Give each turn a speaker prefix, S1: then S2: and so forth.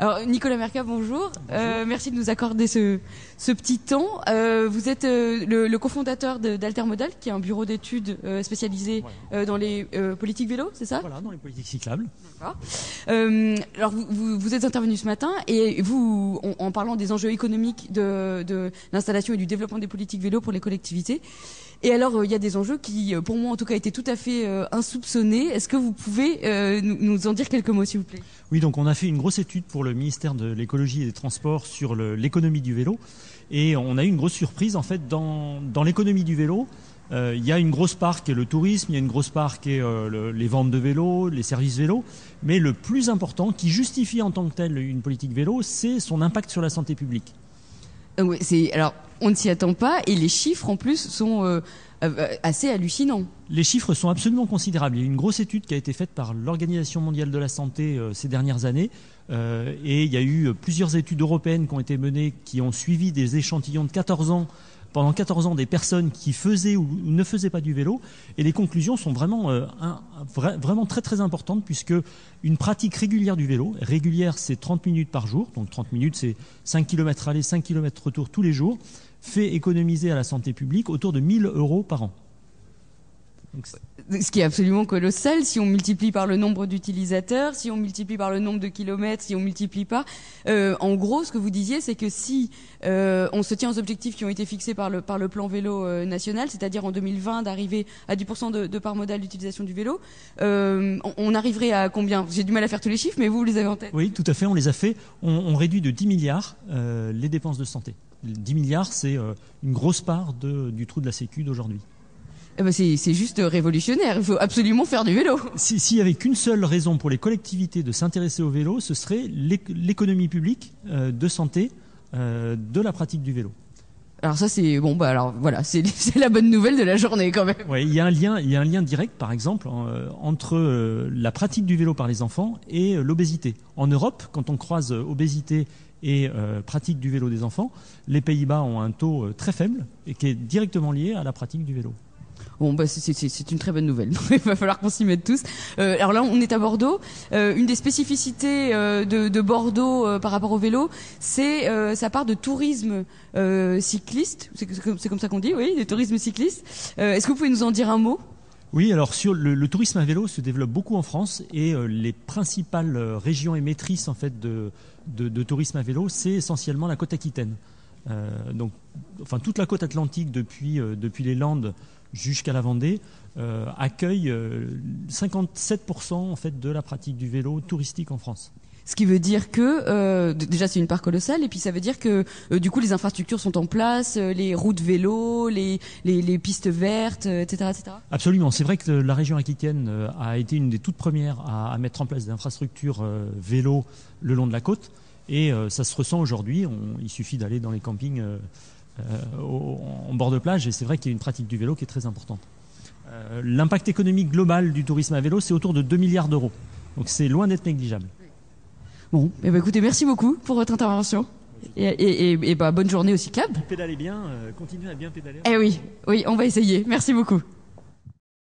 S1: Alors Nicolas Mercat, bonjour. Merci de nous accorder ce petit temps. Vous êtes le cofondateur d'Altermodal, qui est un bureau d'études spécialisé dans les politiques vélo, c'est ça?
S2: Voilà, dans les politiques cyclables.
S1: D'accord. Alors vous êtes intervenu ce matin et vous, en parlant des enjeux économiques de l'installation et du développement des politiques vélo pour les collectivités. Et alors, il y a des enjeux qui, pour moi en tout cas, étaient tout à fait insoupçonnés. Est-ce que vous pouvez nous en dire quelques mots, s'il vous plaît?
S2: Oui, donc on a fait une grosse étude pour le ministère de l'écologie et des transports sur l'économie du vélo. Et on a eu une grosse surprise, en fait, dans l'économie du vélo. Il y a une grosse part qui est le tourisme, il y a une grosse part qui est les ventes de vélos, les services vélos. Mais le plus important, qui justifie en tant que tel une politique vélo, c'est son impact sur la santé publique.
S1: Oui, alors, on ne s'y attend pas et les chiffres en plus sont assez hallucinants.
S2: Les chiffres sont absolument considérables. Il y a une grosse étude qui a été faite par l'Organisation mondiale de la santé ces dernières années et il y a eu plusieurs études européennes qui ont été menées, qui ont suivi des échantillons de 14 ans, pendant 14 ans, des personnes qui faisaient ou ne faisaient pas du vélo. Et les conclusions sont vraiment, vraiment très très importantes, puisque une pratique régulière du vélo, régulière c'est 30 minutes par jour, donc 30 minutes c'est 5 km aller, 5 km retour tous les jours, fait économiser à la santé publique autour de 1 000 € par an. Donc,
S1: ce qui est absolument colossal si on multiplie par le nombre d'utilisateurs, si on multiplie par le nombre de kilomètres, si on multiplie pas. En gros, ce que vous disiez, c'est que si on se tient aux objectifs qui ont été fixés par le plan vélo national, c'est-à-dire en 2020 d'arriver à 10% de part modale d'utilisation du vélo, on arriverait à combien? J'ai du mal à faire tous les chiffres, mais vous les avez en tête.
S2: Oui, tout à fait, on les a fait. On réduit de 10 milliards les dépenses de santé. 10 milliards, c'est une grosse part du trou de la Sécu d'aujourd'hui.
S1: Eh ben c'est juste révolutionnaire. Il faut absolument faire du vélo.
S2: S'il y avait qu'une seule raison pour les collectivités de s'intéresser au vélo, ce serait l'économie publique de santé de la pratique du vélo.
S1: Alors ça c'est bon, bah alors voilà, c'est la bonne nouvelle de la journée quand même.
S2: Ouais, il y a un lien direct, par exemple, entre la pratique du vélo par les enfants et l'obésité. En Europe, quand on croise obésité et pratique du vélo des enfants, les Pays-Bas ont un taux très faible et qui est directement lié à la pratique du vélo.
S1: Bon, bah c'est une très bonne nouvelle. Il va falloir qu'on s'y mette tous. Alors là, on est à Bordeaux. Une des spécificités de Bordeaux par rapport au vélo, c'est sa part de tourisme cycliste. C'est comme ça qu'on dit, oui, de tourisme cycliste. Est-ce que vous pouvez nous en dire un mot?
S2: Oui, alors sur le tourisme à vélo se développe beaucoup en France et les principales régions émettrices en fait de tourisme à vélo, c'est essentiellement la côte aquitaine. Donc, enfin toute la côte atlantique depuis les Landes jusqu'à la Vendée accueille 57% en fait de la pratique du vélo touristique en France.
S1: Ce qui veut dire que déjà c'est une part colossale et puis ça veut dire que du coup les infrastructures sont en place, les routes vélo, les pistes vertes, etc., etc.
S2: Absolument, c'est vrai que la région aquitaine a été une des toutes premières à mettre en place des infrastructures vélo le long de la côte et ça se ressent aujourd'hui. Il suffit d'aller dans les campings en bord de plage et c'est vrai qu'il y a une pratique du vélo qui est très importante. L'impact économique global du tourisme à vélo, c'est autour de 2 milliards d'euros. Donc c'est loin d'être négligeable.
S1: Bon, eh ben écoutez, merci beaucoup pour votre intervention et bah, bonne journée au cyclable.
S2: Pédalez bien, continuez à bien pédaler.
S1: Eh oui, on va essayer. Merci beaucoup.